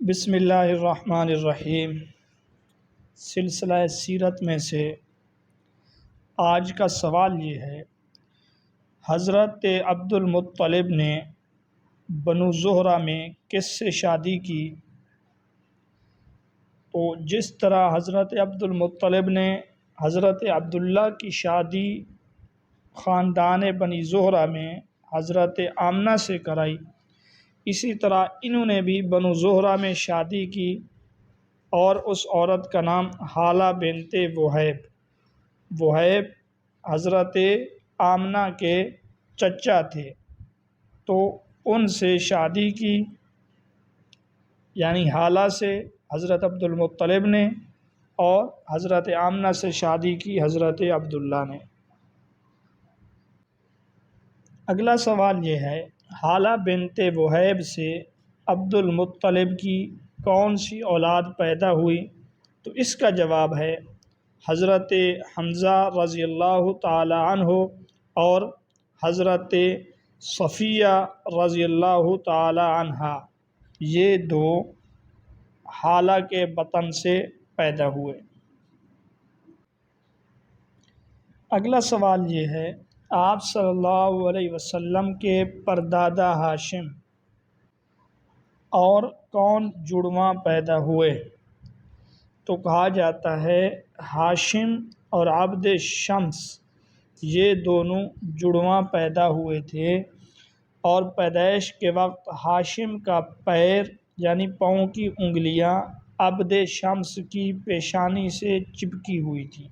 بسم اللہ الرحمن الرحیم۔ سلسلہ سیرت میں سے آج کا سوال یہ ہے، حضرت عبد المطلب نے بنو زہرہ میں کس سے شادی کی؟ تو جس طرح حضرت عبد المطلب نے حضرت عبداللہ کی شادی خاندان بنی زہرہ میں حضرت آمنہ سے کرائی، اسی طرح انہوں نے بھی بنو زہرہ میں شادی کی، اور اس عورت کا نام حالہ بنت وہیب حضرت آمنہ کے چچا تھے، تو ان سے شادی کی، یعنی حالہ سے حضرت عبد المطلب نے، اور حضرت آمنہ سے شادی کی حضرت عبداللہ نے۔ اگلا سوال یہ ہے، حالہ بنت وہیب سے عبد المطلب کی کون سی اولاد پیدا ہوئی؟ تو اس کا جواب ہے حضرت حمزہ رضی اللہ تعالی عنہ اور حضرت صفیہ رضی اللہ تعالی عنہا، یہ دو حالہ کے بطن سے پیدا ہوئے۔ اگلا سوال یہ ہے، آپ صلی اللہ علیہ وسلم کے پردادا ہاشم اور کون جڑواں پیدا ہوئے؟ تو کہا جاتا ہے ہاشم اور عبد شمس یہ دونوں جڑواں پیدا ہوئے تھے، اور پیدائش کے وقت ہاشم کا پیر یعنی پاؤں کی انگلیاں عبد شمس کی پیشانی سے چپکی ہوئی تھی،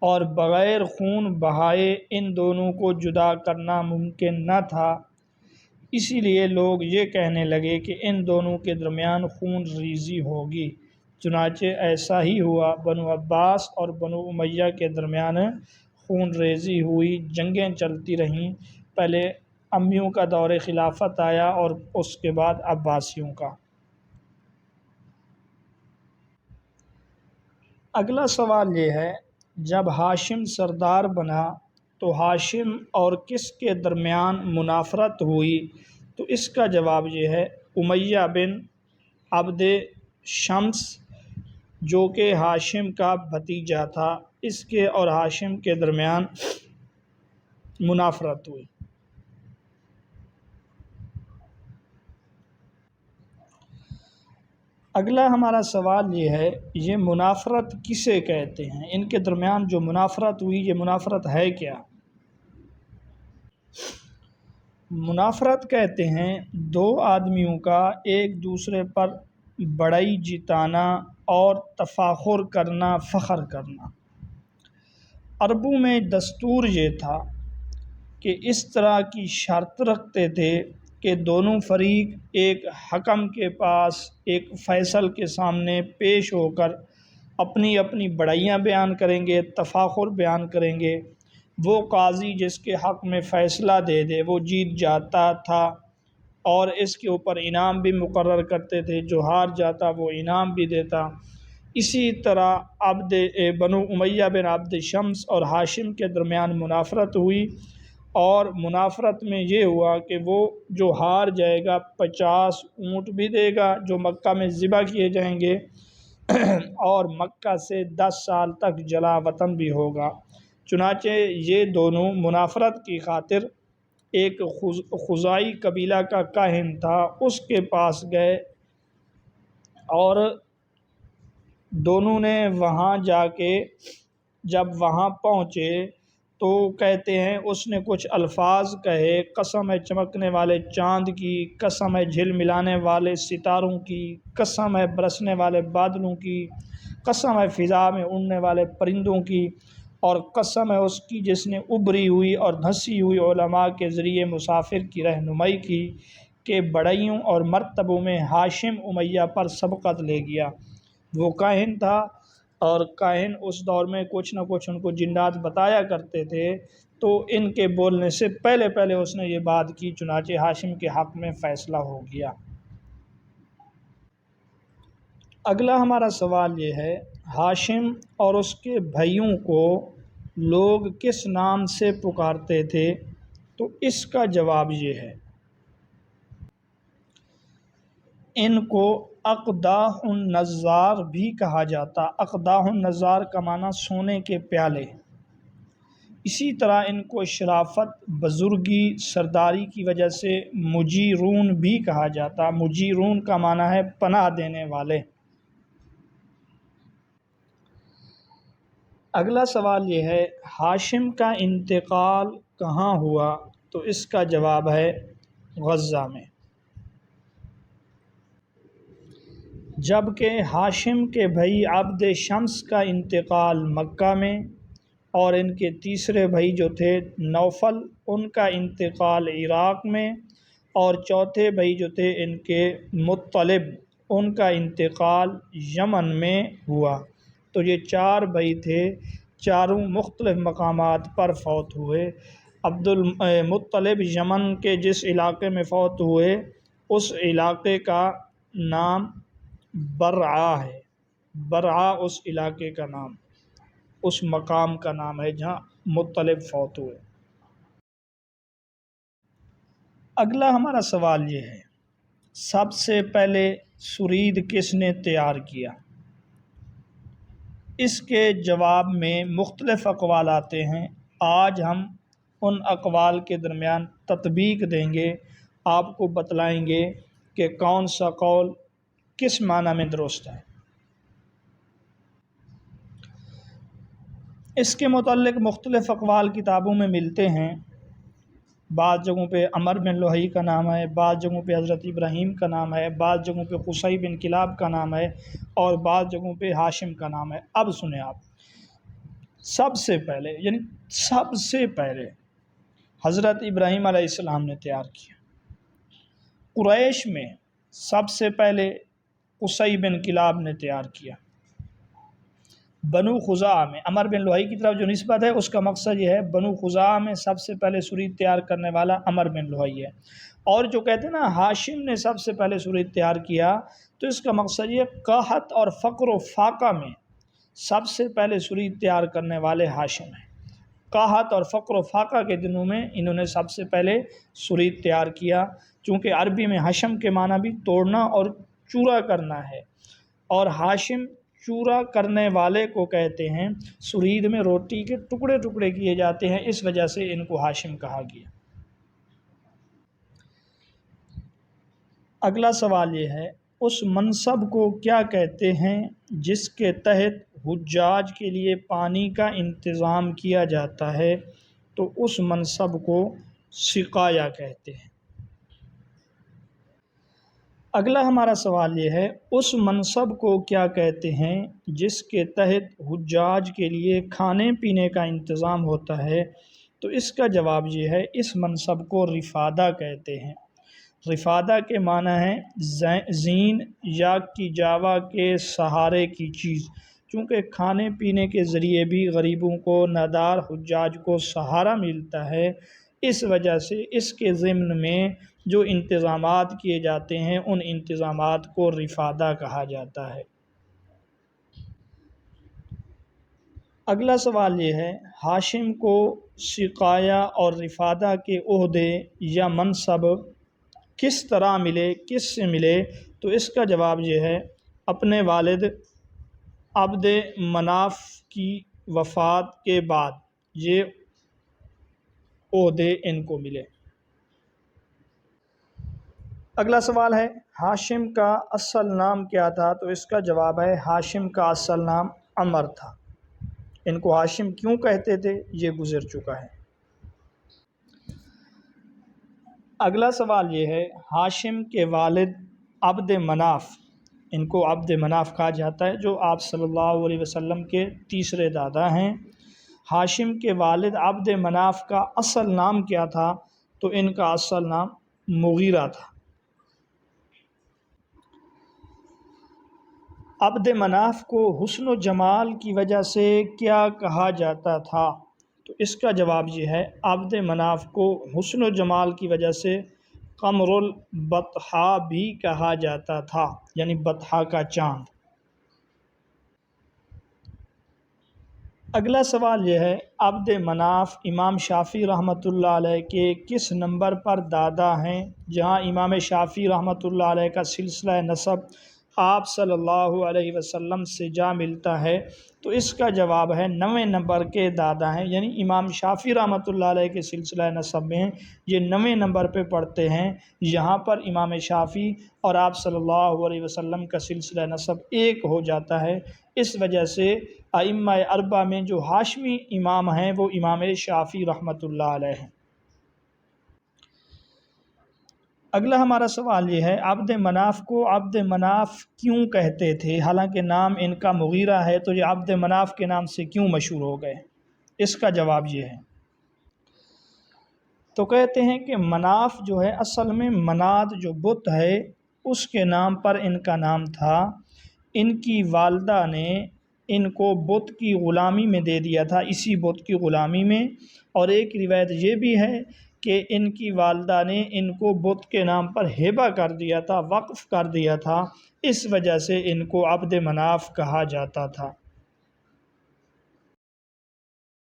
اور بغیر خون بہائے ان دونوں کو جدا کرنا ممکن نہ تھا، اسی لیے لوگ یہ کہنے لگے کہ ان دونوں کے درمیان خون ریزی ہوگی۔ چنانچہ ایسا ہی ہوا، بنو عباس اور بنو امیہ کے درمیان خون ریزی ہوئی، جنگیں چلتی رہیں، پہلے امیوں کا دور خلافت آیا اور اس کے بعد عباسیوں کا۔ اگلا سوال یہ ہے، جب ہاشم سردار بنا تو ہاشم اور کس کے درمیان منافرت ہوئی؟ تو اس کا جواب یہ ہے امیہ بن عبد شمس، جو کہ ہاشم کا بھتیجا تھا، اس کے اور ہاشم کے درمیان منافرت ہوئی۔ اگلا ہمارا سوال یہ ہے، یہ منافرت کسے کہتے ہیں؟ ان کے درمیان جو منافرت ہوئی، یہ منافرت ہے کیا؟ منافرت کہتے ہیں دو آدمیوں کا ایک دوسرے پر بڑائی جتانا اور تفاخر کرنا، فخر کرنا۔ عربوں میں دستور یہ تھا کہ اس طرح کی شرط رکھتے تھے کہ دونوں فریق ایک حکم کے پاس ایک فیصل کے سامنے پیش ہو کر اپنی اپنی بڑائیاں بیان کریں گے، تفاخر بیان کریں گے۔ وہ قاضی جس کے حق میں فیصلہ دے دے وہ جیت جاتا تھا، اور اس کے اوپر انعام بھی مقرر کرتے تھے، جو ہار جاتا وہ انعام بھی دیتا۔ اسی طرح بنو امیہ بن عبد شمس اور ہاشم کے درمیان منافرت ہوئی، اور منافرت میں یہ ہوا کہ وہ جو ہار جائے گا 50 اونٹ بھی دے گا جو مکہ میں ذبح کیے جائیں گے، اور مکہ سے 10 سال تک جلا وطن بھی ہوگا۔ چنانچہ یہ دونوں منافرت کی خاطر ایک خزاعی قبیلہ کا کاہن تھا، اس کے پاس گئے، اور دونوں نے وہاں جا کے جب وہاں پہنچے تو کہتے ہیں اس نے کچھ الفاظ کہے، قسم ہے چمکنے والے چاند کی، قسم ہے جھل ملانے والے ستاروں کی، قسم ہے برسنے والے بادلوں کی، قسم ہے فضا میں اڑنے والے پرندوں کی، اور قسم ہے اس کی جس نے ابری ہوئی اور دھنسی ہوئی علماء کے ذریعے مسافر کی رہنمائی کی، کہ بڑائیوں اور مرتبوں میں ہاشم امیہ پر سبقت لے گیا۔ وہ کاہن تھا، اور کاہن اس دور میں کچھ نہ کچھ ان کو جنات بتایا کرتے تھے، تو ان کے بولنے سے پہلے اس نے یہ بات کی، چنانچہ ہاشم کے حق میں فیصلہ ہو گیا۔ اگلا ہمارا سوال یہ ہے، ہاشم اور اس کے بھائیوں کو لوگ کس نام سے پکارتے تھے؟ تو اس کا جواب یہ ہے ان کو اقداح النظار بھی کہا جاتا۔ اقداح النظار کا معنی سونے کے پیالے۔ اسی طرح ان کو شرافت، بزرگی، سرداری کی وجہ سے مجیرون بھی کہا جاتا۔ مجیرون کا معنی ہے پناہ دینے والے۔ اگلا سوال یہ ہے ہاشم کا انتقال کہاں ہوا؟ تو اس کا جواب ہے غزہ میں۔ جبکہ ہاشم کے بھائی عبد شمس کا انتقال مکہ میں، اور ان کے تیسرے بھائی جو تھے نوفل، ان کا انتقال عراق میں، اور چوتھے بھائی جو تھے ان کے مطلب، ان کا انتقال یمن میں ہوا۔ تو یہ چار بھائی تھے، چاروں مختلف مقامات پر فوت ہوئے۔ عبد المطلب یمن کے جس علاقے میں فوت ہوئے اس علاقے کا نام برعا ہے۔ برعا اس علاقے کا نام، اس مقام کا نام ہے جہاں مطلب فوت ہوئے۔ اگلا ہمارا سوال یہ ہے سب سے پہلے سرید کس نے تیار کیا؟ اس کے جواب میں مختلف اقوال آتے ہیں۔ آج ہم ان اقوال کے درمیان تطبیق دیں گے، آپ کو بتلائیں گے کہ کون سا قول کس معنی میں درست ہے۔ اس کے متعلق مختلف اقوال کتابوں میں ملتے ہیں۔ بعض جگہوں پہ عمر بن لوہی کا نام ہے، بعض جگہوں پہ حضرت ابراہیم کا نام ہے، بعض جگہوں پہ قصی بن کلاب کا نام ہے، اور بعض جگہوں پہ ہاشم کا نام ہے۔ اب سنیں آپ، سب سے پہلے حضرت ابراہیم علیہ السلام نے تیار کیا۔ قریش میں سب سے پہلے قصی بن کلاب نے تیار کیا۔ بنو خزاعہ میں، عمر بن لوہی کی طرف جو نسبت ہے اس کا مقصد یہ ہے بنو خزاعہ میں سب سے پہلے سرید تیار کرنے والا عمر بن لوہی ہے۔ اور جو کہتے ہیں نا ہاشم نے سب سے پہلے سرید تیار کیا، تو اس کا مقصد یہ قحط اور فقر و فاقہ میں سب سے پہلے سرید تیار کرنے والے ہاشم ہیں۔ قحط اور فقر و فاقہ کے دنوں میں انہوں نے سب سے پہلے سرید تیار کیا، چونکہ عربی میں حشم کے معنی بھی توڑنا اور چورا کرنا ہے، اور ہاشم چورا کرنے والے کو کہتے ہیں۔ سرید میں روٹی کے ٹکڑے ٹکڑے کیے جاتے ہیں، اس وجہ سے ان کو ہاشم کہا گیا۔ اگلا سوال یہ ہے اس منصب کو کیا کہتے ہیں جس کے تحت حجاج کے لیے پانی کا انتظام کیا جاتا ہے؟ تو اس منصب کو سقایا کہتے ہیں۔ اگلا ہمارا سوال یہ ہے اس منصب کو کیا کہتے ہیں جس کے تحت حجاج کے لیے کھانے پینے کا انتظام ہوتا ہے؟ تو اس کا جواب یہ ہے اس منصب کو رفادہ کہتے ہیں۔ رفادہ کے معنی ہے زین یا کی جاوا کے سہارے کی چیز، چونکہ کھانے پینے کے ذریعے بھی غریبوں کو، نادار حجاج کو سہارا ملتا ہے، اس وجہ سے اس کے ضمن میں جو انتظامات کیے جاتے ہیں ان انتظامات کو رفادہ کہا جاتا ہے۔ اگلا سوال یہ ہے ہاشم کو سقایا اور رفادہ کے عہدے یا منصب کس طرح ملے، کس سے ملے؟ تو اس کا جواب یہ ہے اپنے والد عبد مناف کی وفات کے بعد یہ عہدے ان کو ملے۔ اگلا سوال ہے ہاشم کا اصل نام کیا تھا؟ تو اس کا جواب ہے ہاشم کا اصل نام عمر تھا۔ ان کو ہاشم کیوں کہتے تھے یہ گزر چکا ہے۔ اگلا سوال یہ ہے ہاشم کے والد عبد مناف، ان کو عبد مناف کہا جاتا ہے، جو آپ صلی اللہ علیہ وسلم کے تیسرے دادا ہیں۔ ہاشم کے والد عبد مناف کا اصل نام کیا تھا؟ تو ان کا اصل نام مغیرہ تھا۔ عبد مناف کو حسن و جمال کی وجہ سے کیا کہا جاتا تھا؟ تو اس کا جواب یہ ہے عبد مناف کو حسن و جمال کی وجہ سے قمر البطحاء بھی کہا جاتا تھا، یعنی بطحا کا چاند۔ اگلا سوال یہ ہے، عبد مناف امام شافعی رحمۃ اللہ علیہ کے کس نمبر پر دادا ہیں؟ جہاں امام شافعی رحمۃ اللہ علیہ کا سلسلہ نسب آپ صلی اللہ علیہ وسلم سے جا ملتا ہے، تو اس کا جواب ہے 9ویں نمبر کے دادا ہیں، یعنی امام شافعی رحمۃ اللہ علیہ کے سلسلہ نسب میں یہ 9ویں نمبر پہ پڑھتے ہیں۔ یہاں پر امام شافعی اور آپ صلی اللہ علیہ وسلم کا سلسلہ نسب ایک ہو جاتا ہے۔ اس وجہ سے ائمہ اربعہ میں جو ہاشمی امام ہیں وہ امام شافعی رحمۃ اللہ علیہ ہیں۔ اگلا ہمارا سوال یہ ہے، عبد مناف کو عبد مناف کیوں کہتے تھے؟ حالانکہ نام ان کا مغیرہ ہے، تو یہ عبد مناف کے نام سے کیوں مشہور ہو گئے؟ اس کا جواب یہ ہے، تو کہتے ہیں کہ مناف جو ہے اصل میں مناد جو بت ہے اس کے نام پر ان کا نام تھا۔ ان کی والدہ نے ان کو بت کی غلامی میں دے دیا تھا، اسی بت کی غلامی میں، اور ایک روایت یہ بھی ہے کہ ان کی والدہ نے ان کو بت کے نام پر ہبہ کر دیا تھا، وقف کر دیا تھا، اس وجہ سے ان کو عبد مناف کہا جاتا تھا۔